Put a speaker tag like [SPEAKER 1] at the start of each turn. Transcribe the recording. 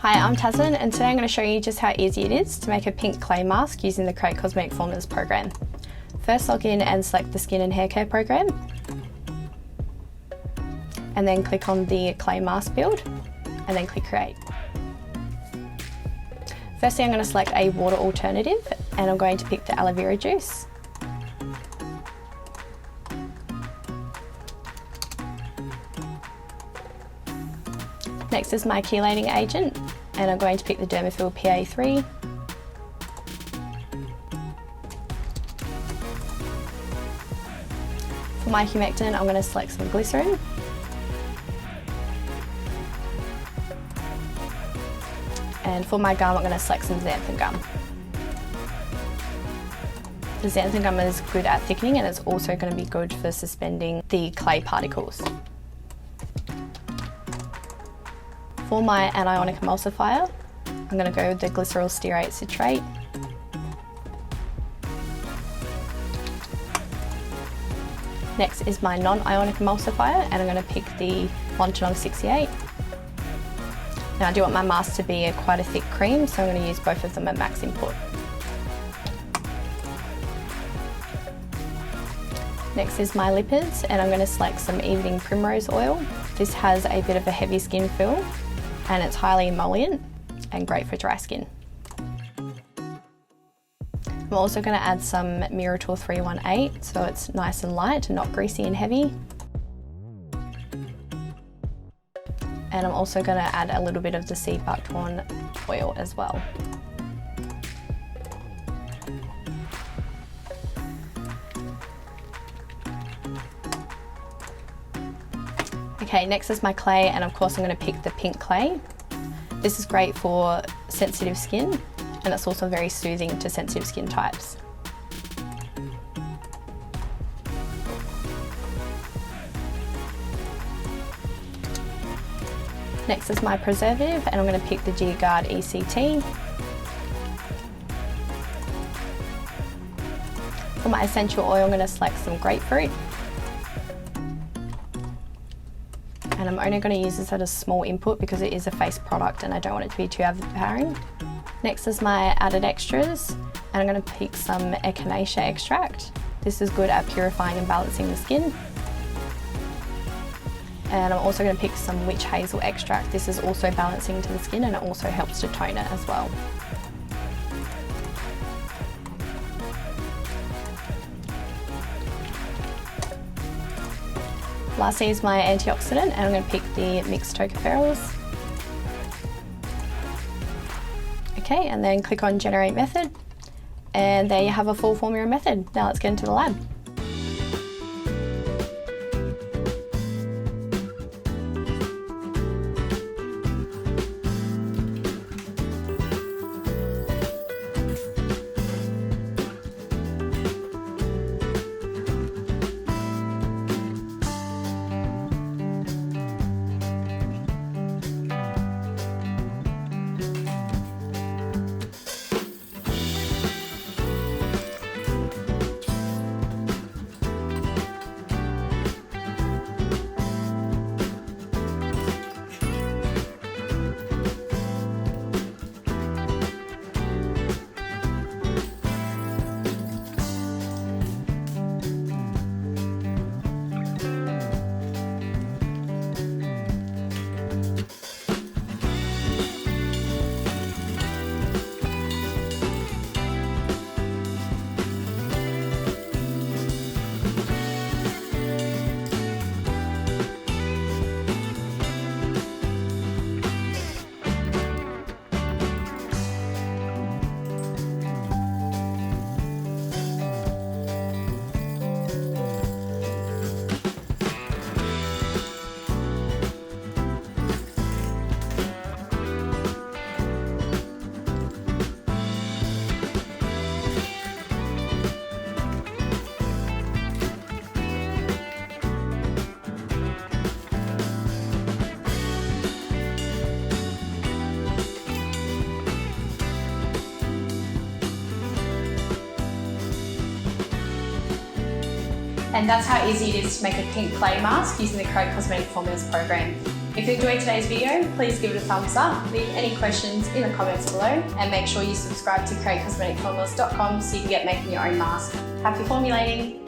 [SPEAKER 1] Hi, I'm Tasman, and today I'm going to show you just how easy it is to make a pink clay mask using the Create Cosmetic Formulas program. First, log in and select the Skin and Hair Care program, and then click on the clay mask build, and then click Create. Firstly, I'm going to select a water alternative, and I'm going to pick the aloe vera juice. Next is my chelating agent, and I'm going to pick the Dermafill PA3. For my humectant, I'm going to select some glycerin. And for my gum, I'm going to select some xanthan gum. The xanthan gum is good at thickening, and it's also going to be good for suspending the clay particles. For my anionic emulsifier, I'm going to go with the glycerol stearate citrate. Next is my non-ionic emulsifier, and I'm going to pick the Montanol 68. Now I do want my mask to be quite a thick cream, so I'm going to use both of them at max input. Next is my lipids, and I'm going to select some evening primrose oil. This has a bit of a heavy skin feel, and it's highly emollient and great for dry skin. I'm also going to add some Mirator 318, so it's nice and light and not greasy and heavy. And I'm also going to add a little bit of the sea buckthorn oil as well. Okay, next is my clay, and of course I'm going to pick the pink clay. This is great for sensitive skin, and it's also very soothing to sensitive skin types. Next is my preservative, and I'm going to pick the Geoguard ECT. For my essential oil, I'm going to select some grapefruit. And I'm only going to use this at a small input because it is a face product and I don't want it to be too overpowering. Next is my added extras, and I'm going to pick some echinacea extract. This is good at purifying and balancing the skin. And I'm also going to pick some witch hazel extract. This is also balancing to the skin, and it also helps to tone it as well. Lastly is my antioxidant, and I'm going to pick the mixed tocopherols. Okay, and then click on Generate Method, and there you have a full formula method. Now let's get into the lab. And that's how easy it is to make a pink clay mask using the Create Cosmetic Formulas program. If you enjoyed today's video, please give it a thumbs up, leave any questions in the comments below, and make sure you subscribe to createcosmeticformulas.com so you can get making your own mask. Happy formulating!